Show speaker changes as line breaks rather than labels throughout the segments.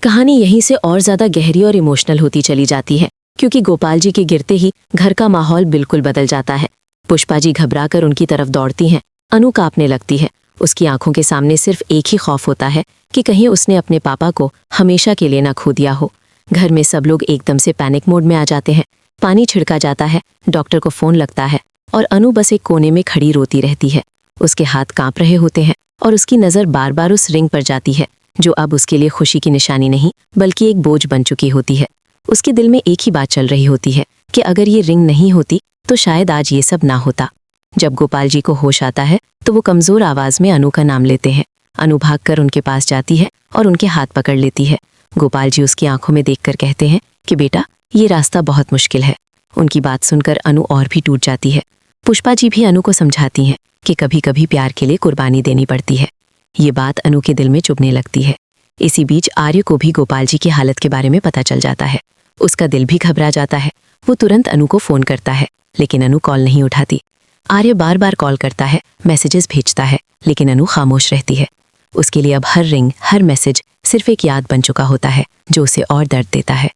कहानी यहीं से और ज्यादा गहरी और इमोशनल होती चली जाती है, क्योंकि गोपाल जी के गिरते ही घर का माहौल बिल्कुल बदल जाता है। पुष्पा जी घबराकर उनकी तरफ दौड़ती हैं। अनु कांपने लगती है। उसकी आंखों के सामने सिर्फ एक ही खौफ होता है कि कहीं उसने अपने पापा को हमेशा के लिए न खो दिया हो। घर में सब लोग एकदम से पैनिक मोड में आ जाते हैं। पानी छिड़का जाता है, डॉक्टर को फोन लगता है और अनु बस एक कोने में खड़ी रोती रहती है। उसके हाथ कांप रहे होते हैं और उसकी नज़र बार बार उस रिंग पर जाती है, जो अब उसके लिए खुशी की निशानी नहीं बल्कि एक बोझ बन चुकी होती है। उसके दिल में एक ही बात चल रही होती है कि अगर ये रिंग नहीं होती तो शायद आज ये सब ना होता। जब गोपाल जी को होश आता है तो वो कमज़ोर आवाज़ में अनु का नाम लेते हैं। अनु भागकर उनके पास जाती है और उनके हाथ पकड़ लेती है। गोपाल जी उसकी आंखों में देखकर कहते हैं कि बेटा, ये रास्ता बहुत मुश्किल है। उनकी बात सुनकर अनु और भी टूट जाती है। पुष्पा जी भी अनु को समझाती हैं कि कभी कभी प्यार के लिए कुर्बानी देनी पड़ती है। ये बात अनु के दिल में चुभने लगती है। इसी बीच आर्य को भी गोपाल जी की हालत के बारे में पता चल जाता है। उसका दिल भी घबरा जाता है। वो तुरंत अनु को फ़ोन करता है, लेकिन अनु कॉल नहीं उठाती। आर्य बार बार कॉल करता है, मैसेजेस भेजता है, लेकिन अनु खामोश रहती है। उसके लिए अब हर रिंग, हर मैसेज सिर्फ एक याद बन चुका होता है, जो उसे और दर्द देता है।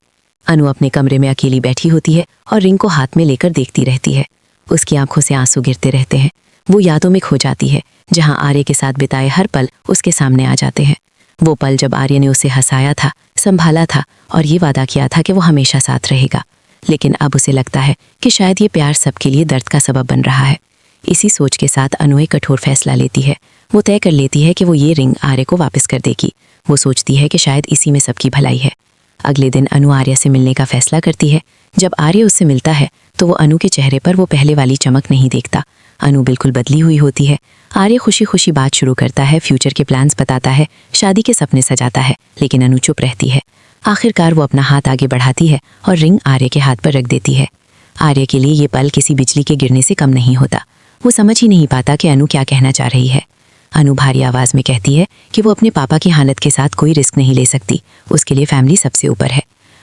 अनु अपने कमरे में अकेली बैठी होती है और रिंग को हाथ में लेकर देखती रहती है। उसकी आंखों से आंसू गिरते रहते हैं। वो यादों में खो जाती है, जहां आर्य के साथ बिताए हर पल उसके सामने आ जाते हैं। वो पल जब आर्य ने उसे हंसाया था, संभाला था और ये वादा किया था कि वो हमेशा साथ रहेगा। लेकिन अब उसे लगता है कि शायद ये प्यार सबके लिए दर्द का सबब बन रहा है। इसी सोच के साथ अनु एक कठोर फैसला लेती है। वो तय कर लेती है कि वो ये रिंग आर्य को वापस कर देगी। वो सोचती है कि शायद इसी में सबकी भलाई है। अगले दिन अनु आर्य से मिलने का फैसला करती है। जब आर्य उससे मिलता है तो वो अनु के चेहरे पर वो पहले वाली चमक नहीं देखता। अनु बिल्कुल बदली हुई होती है। आर्य खुशी खुशी बात शुरू करता है, फ्यूचर के प्लान्स बताता है, शादी के सपने सजाता है, लेकिन अनु चुप रहती है। आखिरकार वो अपना हाथ आगे बढ़ाती है और रिंग आर्य के हाथ पर रख देती है। आर्य के लिए ये पल किसी बिजली के गिरने से कम नहीं होता। वो समझ ही नहीं पाता कि अनु क्या कहना चाह रही है। अनु भारी आवाज़ में कहती है कि वो अपने पापा की हालत के साथ कोई रिस्क नहीं ले सकती। उसके लिए फैमिली सबसे ऊपर है।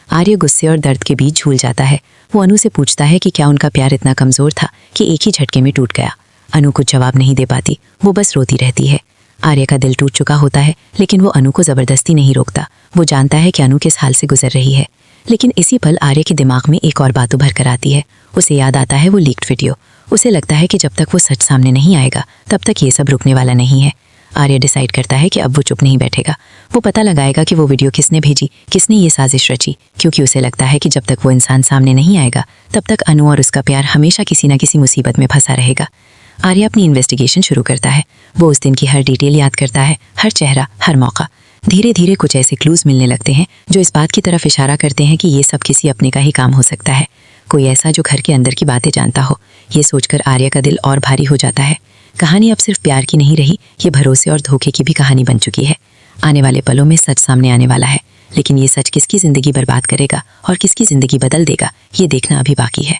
आर्य गुस्से और दर्द के बीच झूल जाता है। वो अनु से पूछता है कि क्या उनका प्यार इतना कमज़ोर था कि एक ही झटके में टूट गया। अनु कुछ जवाब नहीं दे पाती, वो बस रोती रहती है। आर्य का दिल टूट चुका होता है, लेकिन वो अनु को ज़बरदस्ती नहीं रोकता। वो जानता है कि अनु किस हाल से गुजर रही है। लेकिन इसी पल आर्य के दिमाग में एक और बात उभर कर आती है। उसे याद आता है वो लीक्ड वीडियो। उसे लगता है कि जब तक वो सच सामने नहीं आएगा तब तक ये सब रुकने वाला नहीं है। आर्य डिसाइड करता है कि अब वो चुप नहीं बैठेगा। वो पता लगाएगा कि वो वीडियो किसने भेजी, किसने ये साजिश रची, क्योंकि उसे लगता है कि जब तक वो इंसान सामने नहीं आएगा तब तक अनु और उसका प्यार हमेशा किसी न किसी मुसीबत में फंसा रहेगा। आर्य अपनी इन्वेस्टिगेशन शुरू करता है। वो उस दिन की हर डिटेल याद करता है, हर चेहरा, हर मौका। धीरे धीरे कुछ ऐसे क्लूज मिलने लगते हैं जो इस बात की तरफ इशारा करते हैं कि ये सब किसी अपने का ही काम हो सकता है, कोई ऐसा जो घर के अंदर की बातें जानता हो। ये सोचकर आर्य का दिल और भारी हो जाता है। कहानी अब सिर्फ प्यार की नहीं रही, ये भरोसे और धोखे की भी कहानी बन चुकी है। आने वाले पलों में सच सामने आने वाला है, लेकिन ये सच किसकी ज़िंदगी बर्बाद करेगा और किसकी ज़िंदगी बदल देगा, ये देखना अभी बाकी है।